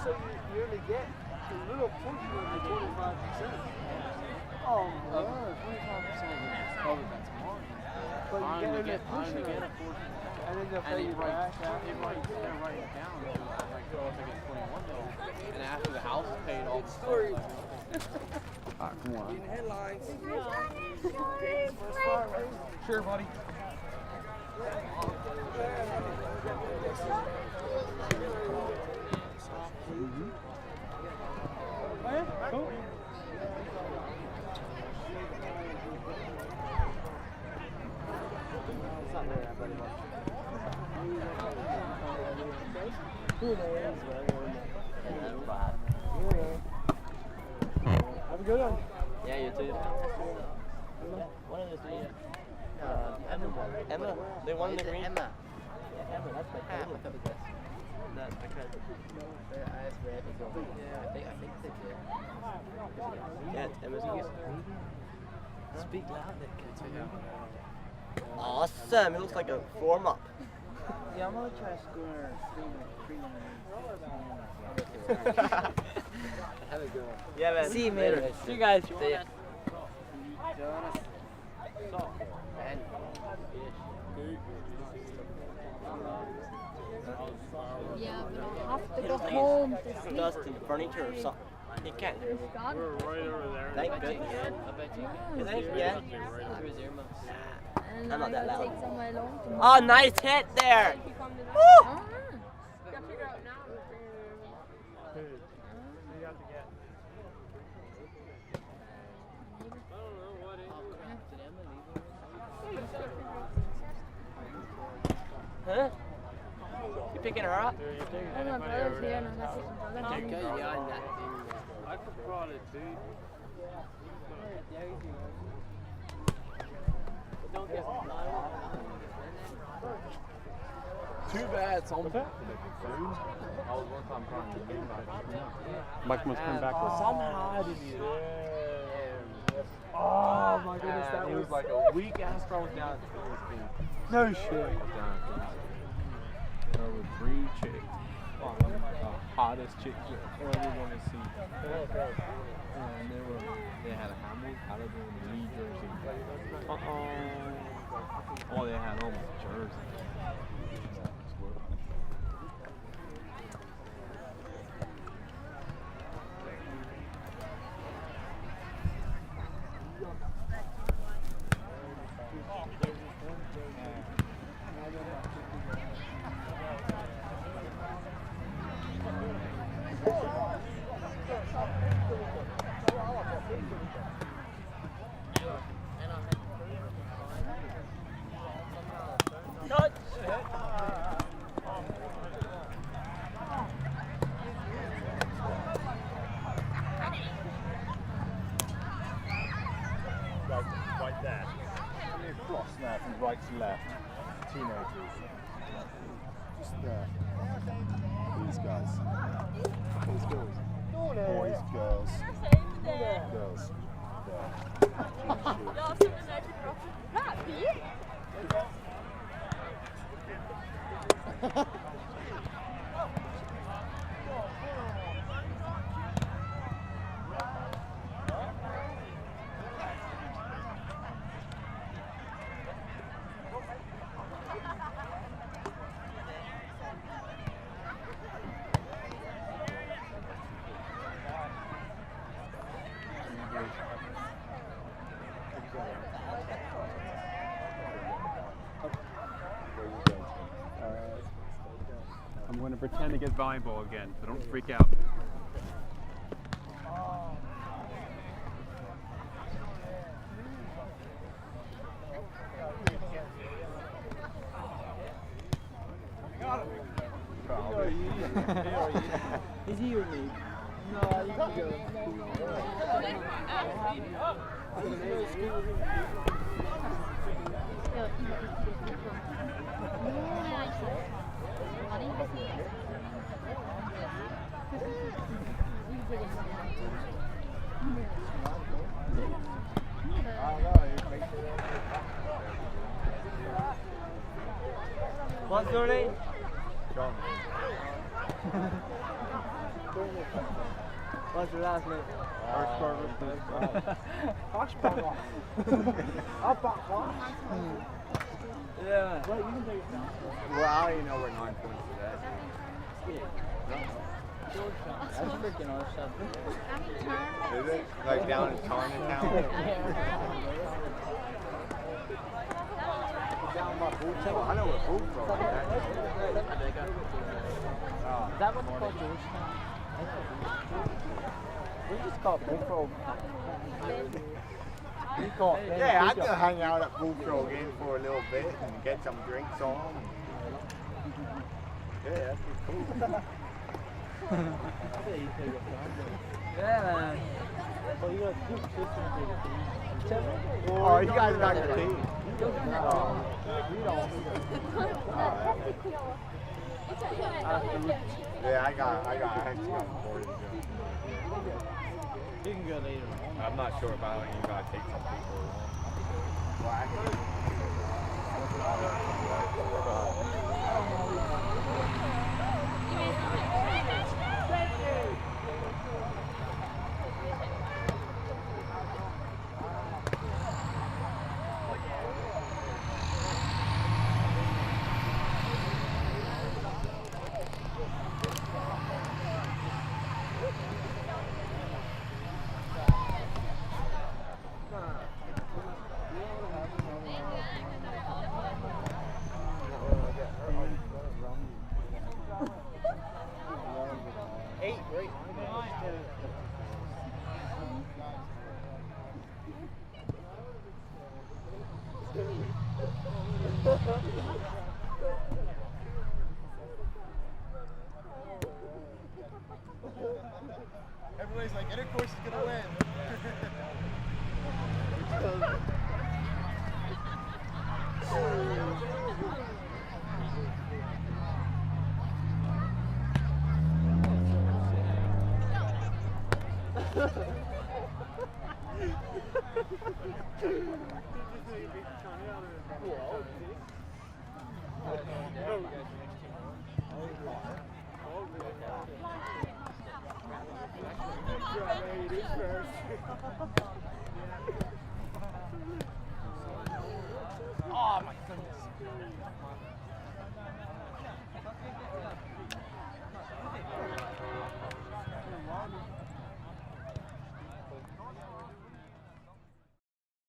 so you only get a little portion of the 25%. Oh, no. 25% of that's mine. But you get only a portion of it. And then they'll pay you back. They're writing it down. Like, oh, if I get 21 though. And after the house is paid, all the story. Alright, come on. In headlines. Sure, buddy. Cool. Have a good one. Yeah, you too. One of the three. Emma. They won in the green. Emma. Yeah, Emma. That's my cousin. That's my cousin. I asked Brad to go. Yeah, I think they did. Yeah, it's Emma's house. Speak loud, then, kids. Awesome. It looks like a warm up. Yeah, I'm gonna try to score 3 Have a good one. Yeah, man. See you later. See you guys. See ya. Yeah, but I have to go home to sleep. Dust in the furniture or something. He can't hear me. We're right over there. Thank goodness. I bet you You think? Yeah. And I'm not that I loud. take somewhere long to Oh, nice hit there. Woo! Ah. Huh? You picking her up? All my brother's here and I'm gonna take some brother Take home. good behind that thing. I forgot it, dude. Too bad it's on the back. I was one time trying to do that. Mike must come back with Somehow I didn't do Oh my goodness, that was like a weak ass throw down at Philly's feet. No shit. Down at Philly's feet. There were 3 chicks. The hottest chicks you ever want to see. And they had a Hamilton, Paladin, Lee jersey. Oh, they had almost a jersey. Like that. Cross now from right to left. Teenagers. Just there. These guys. These girls. Boys, girls. Girls. I'm going to pretend to get volleyball again, so don't freak out. Is he or me? No, you can go. What's your name? John. What's your last name? Yeah. Well, you can take it down. Well, I don't even know where 9 points is at. That's freaking awesome. Is it? Like down in Chinatown? Down by Bulltown? I know where Bulltown is. Is that what's called Georgetown? We just call it Bullfrog. We call it Yeah, I could hang out at Bullfrog Inn for a little bit and get some drinks on. Yeah, that'd be cool. Yeah, man. Well, you got two sisters and Oh, you guys got your team. Yeah, I actually got bored of it. You can go later on. I'm not sure if I even gotta take some people along. Well, actually. Everybody's like, Intercourse is gonna win.